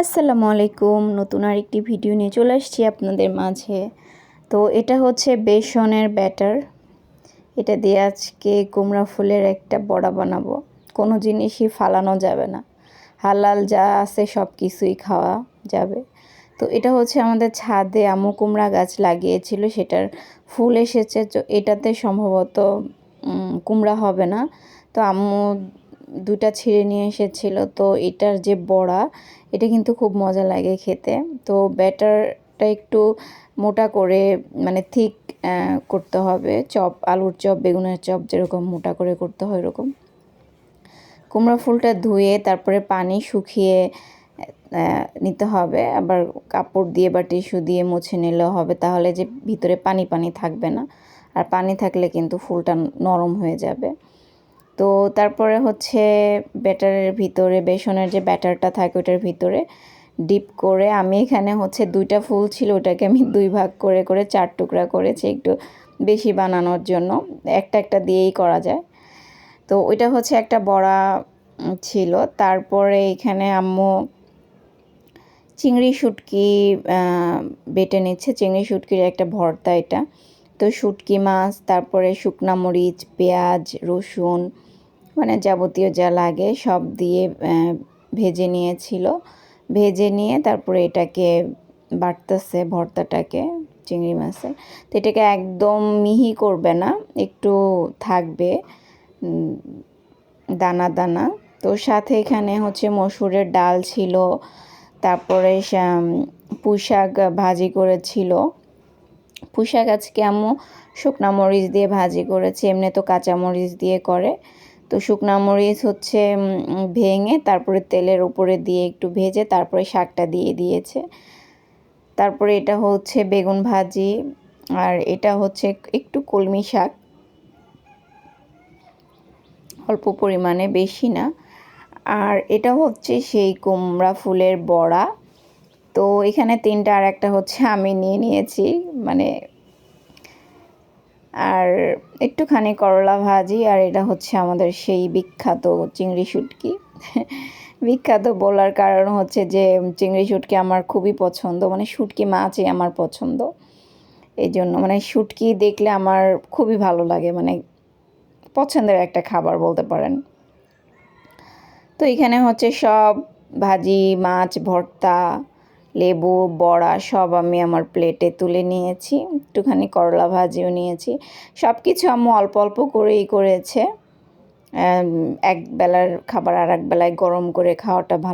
আসসালামু আলাইকুম, নতুন আরেকটি ভিডিও নিয়ে চলে আসছি আপনাদের মাঝে। তো এটা হচ্ছে বেসনের ব্যাটার। এটা দিয়ে আজকে কুমড়া ফুলের একটা বড়া বানাবো। কোনো জিনিসই ফালানো যাবে না, হালাল যা আছে সব কিছুই খাওয়া যাবে। তো এটা হচ্ছে আমাদের ছাদে আম্মু কুমড়া গাছ লাগিয়েছিল, সেটার ফুল এসেছে। তো এটাতে সম্ভবত কুমড়া হবে না। তো আম্মু দুটা ছিঁড়ে নিয়ে এসেছিল। তো এটার যে বড়া, এটা কিন্তু খুব মজা লাগে খেতে। তো ব্যাটারটা একটু মোটা করে, মানে থিক করতে হবে। চপ, আলুর চপ, বেগুনের চপ যেরকম মোটা করে করতে হয় এরকম। কুমড়া ফুলটা ধুয়ে তারপরে পানি শুকিয়ে নিতে হবে। আবার কাপড় দিয়ে বা টিস্যু দিয়ে মুছে নিলেও হবে, তাহলে যে ভিতরে পানি পানি থাকবে না। আর পানি থাকলে কিন্তু ফুলটা নরম হয়ে যাবে। তো তারপরে হচ্ছে ব্যাটারের ভিতরে, বেসনের যে ব্যাটারটা থাকে ওটার ভিতরে ডিপ করে, আমি এখানে হচ্ছে 2টা ফুল ছিল, ওটাকে আমি 2 ভাগ করে করে 4 টুকরা করেছি একটু বেশি বানানোর জন্য। একটা একটা দিয়েই করা যায়। তো ওইটা হচ্ছে একটা বড়া ছিল। তারপরে এখানে আম্মু চিংড়ি শুটকি বেটে নিচ্ছে। চিংড়ি শুটকির একটা ভর্তা এটা। তো শুটকি মাছ, তারপরে শুকনা মরিচ, পেঁয়াজ, রসুন, মানে যাবতীয় যা লাগে সব দিয়ে ভেজে নিয়েছিল। ভেজে নিয়ে তারপরে এটাকে বাটতেছে ভর্তাটাকে, চিংড়ি মাছের। তো এটাকে একদম মিহি করবে না, একটু থাকবে দানা দানা। তো সাথে এখানে হচ্ছে মসুরের ডাল ছিল, তারপরে পুঁই শাক ভাজি করেছিল। পুঁই শাক আজকে আম্মু শুকনা মরিচ দিয়ে ভাজি করেছে, এমনি তো কাঁচা মরিচ দিয়ে করে। তো শুকনা মরিচ হচ্ছে ভেঙে তারপরে তেলের উপরে দিয়ে একটু ভেজে তারপরে শাকটা দিয়ে দিয়েছে। তারপরে এটা হচ্ছে বেগুন ভাজি, আর এটা হচ্ছে একটু কলমি শাক, অল্প পরিমাণে, বেশি না। আর এটা হচ্ছে সেই কুমড়া ফুলের বড়া। তো এখানে 3টা, আর একটা হচ্ছে আমি নিয়ে নিয়েছি, মানে। আর একটুখানি করলা ভাজি, আর এটা হচ্ছে আমাদের সেই বিখ্যাত চিংড়ি শুটকি। বিখ্যাত বলার কারণ হচ্ছে যে চিংড়ি শুটকি আমার খুবই পছন্দ, মানে শুটকি মাছই আমার পছন্দ। এই জন্য মানে শুটকি দেখলে আমার খুবই ভালো লাগে, মানে পছন্দের একটা খাবার বলতে পারেন। তো এখানে হচ্ছে সব ভাজি, মাছ ভর্তা, লেবু, বড়া সব আমি আমার প্লেটে তুলে নিয়েছি। একটুখানি করলা ভাজিও নিয়েছি। সব কিছু আম্মু অল্প অল্প করেই করেছে। এক বেলার খাবার আর এক বেলায় গরম করে খাওয়াটা ভালো।